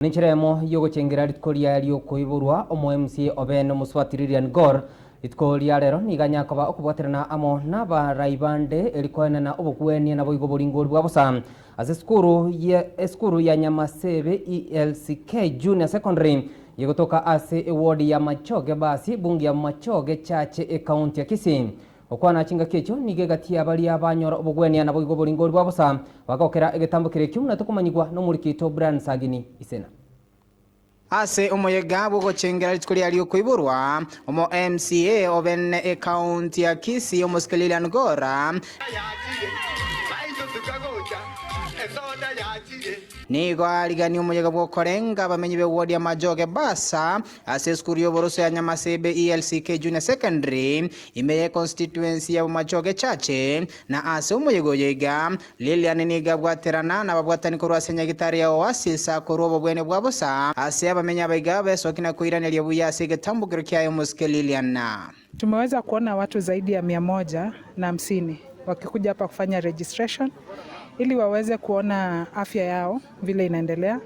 Nichiremo yogochengera ritkoria riokoiburwa omo MCA oben omuswati Lilian Gor ritkoria rero niganya koba okubwaterana amo n'abaraibande erikoenana obokweni nabo igo boringori bwabosa ase skuru ya Nyamasebe ELCK Junior Secondary yegotoka ase eward ya Machoge basi bungi ya Machoge chache county ya Kisii okwana chinga kecho nigegati abali abanyora obogweni nabo igo boringori bwabosa bagokera egetambo kirekyo na tukumanyigwa no murikito brand sagini isena ase omoyega bogochengera ritkoria riokoiburwa omo MCA oben county ya Kisii omuskelilian Gora nigo aligani omoyega bwokorenga bamenyi be ward ya Machoge basa ase skuru yoboroso ya Nyamasebe ELCK Junior Secondary imeye constituency ya Machoge chache na ase omoyego yega Lilian niga bwaterana na babwatani korwa senya gitari ya oasisa korwa bobwene bwabosa ase abamenya baiga besokina kuiranira buya ase getambo kirkia ya Lilian. Tumeweza kuona watu zaidi ya 150 wakikuja hapa kufanya registration ili waweze kuona afya yao vile inaendelea.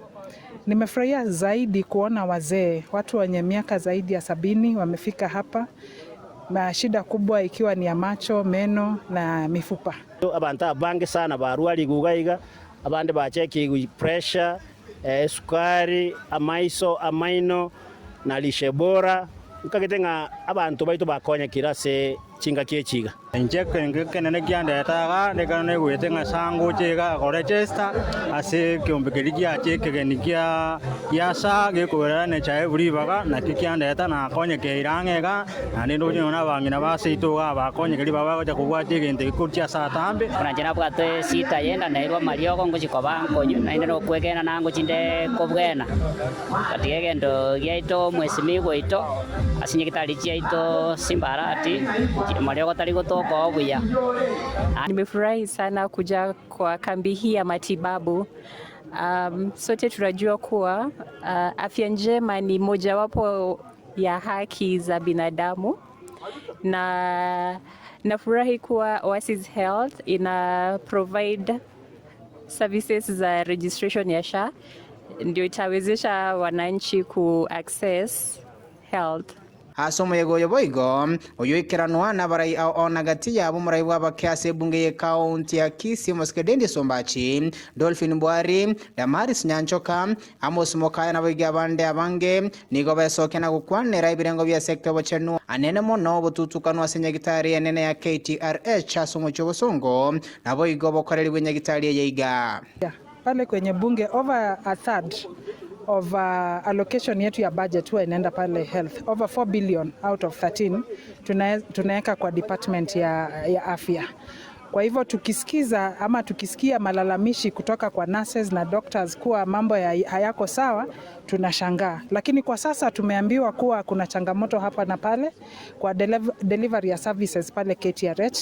Nimefurahia zaidi kuona wazee, watu wenye miaka zaidi ya 70 wamefika hapa, na shida kubwa ikiwa ni ya macho, meno na mifupa. Abantu bangi sana barwali gugaiga, abandi bacheki pressure, sukari, amaiso, amaino na lishe bora. Ukagetenga abantu baitu bakonya kirase chinga kiechiga njeke kenene kyandetaga nekane gwetenga sango chega register ase kyombekerikia chekegenikia yasa gekobera ne chae buribaga na kikyandeta na konye keirangega ande ndo na bangina baseitoga bakonye keri baba gocha kubwate gente kurtia satambe kunajena bwate sita yenda nairwa marioko ngochikoba nkonyu nainde no kwegena nango chinde kobwena katige ndo yaito mwesimi goito asinye kitali chaito simbarati marioko tali goto. Nimefurahi sana kuja kwa kambi hii ya matibabu. Sote tunajua kuwa afya njema ni mojawapo ya haki za binadamu, na nafurahi kuwa Oasis Health ina provide services za registration ya SHA, ndio itawezesha wananchi ku access health. Asomo yegoyo boigo oyoikeranwa na barai onagati yabo murai bw'abakyase bunge ye county ya Kisii moskedendi sombachi Dolphin Bwari Damaris Nyanchoka Amos Mokaya na boiga bande abange nigo besokena gukwanera ibirengo bya sector bochenu anene mono botutukanwa senyagitari enene ya KTRH asomo chobosongo na boigo bokoreri bwenyagitari yeiga pale kwenye bunge over a third of allocation yetu ya budget huwa inaenda pale health, over 4 billion out of 13 tunaweka kwa department ya afya. Kwa hivyo tukisikia malalamishi kutoka kwa nurses na doctors kuwa mambo hayako sawa, tunashangaa. Lakini kwa sasa tumeambiwa kuwa kuna changamoto hapa na pale kwa delivery ya services pale KTRH.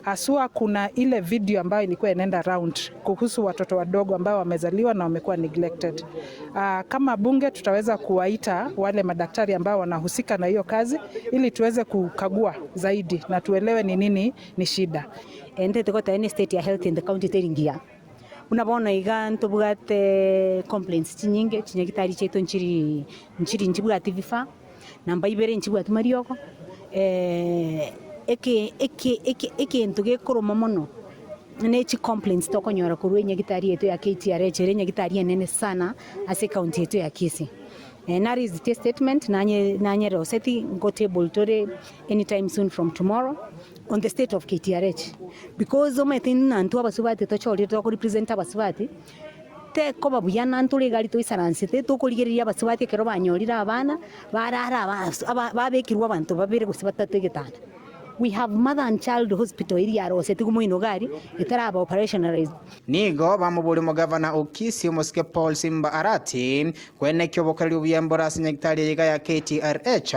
Haswa kuna ile video ambayo ilikuwa inaenda round kuhusu watoto wadogo ambao wamezaliwa na wamekuwa neglected. Kama bunge tutaweza kuwaita wale madaktari ambao wanahusika na hiyo kazi ili tuweze kukagua zaidi na tuelewe ni nini ni shida. Ente tegota any state ya health in the county teringia unabona iga ntobugate complaints chinyinge chinyagitari cheto nchiri nchibugate vifa namba ibere nchibugate marioko eke ntoge koroma mono nechi complaints tokonyora kurwe nyagitari yeto ya KTRH nyagitari enene sana ase county yeto ya Kisii. That is the statement nanye roseti go table tore anytime soon from tomorrow on the state of KTRH, because ometin nantu abasubati to chori to represent abasubati te koba buyana ntule gali to isaranse te to kuligeria abasubati kero banyorira abana barara babekirwa abantu babere gusibata tegetana. We have mother and child hospital area roseti kumuino gari itaraba operationalized. Nigo bamubuli mo governor Okisi Moske Paul Simba Arati kwene kyobokali ubuyambora senyagitari yiga ya KTRH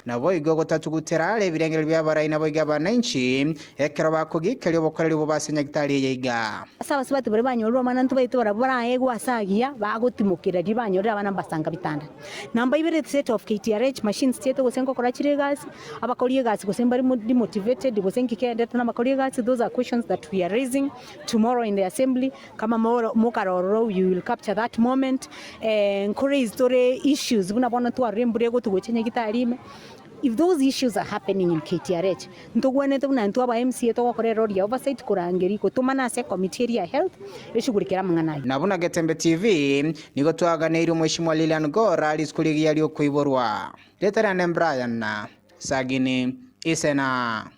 na boigo gotatuguterale birengero by'abarai na boiga bananchi ekero bakugikali obokali bo basenyagitari yiga asaba sibati bari banyorwa manantu baitora baraego asagia bagotimukira ribanyorira abana basanga bitanda namba ibere set of KTRH machines teto gosengo korachire gas abakoliye gas gosemba muri motivated gosenki kende tuna makoriga. Those are questions that we are raising tomorrow in the assembly. Kama mokaroro, you will capture that moment. Nkore story issues guna bona tu arembure go tugochenya gitarime. If those issues are happening in KTRH, ntugwane tuna ntu aba MCA to korero ria oversight kurangeri ko tumana se committee ya health ishugurikira mangana. Nabuna Getembe TV nigo twaganira Mheshimiwa Lilian Gora alisikuligia lyo kuiborwa. Letera Brian na Sagini Isena.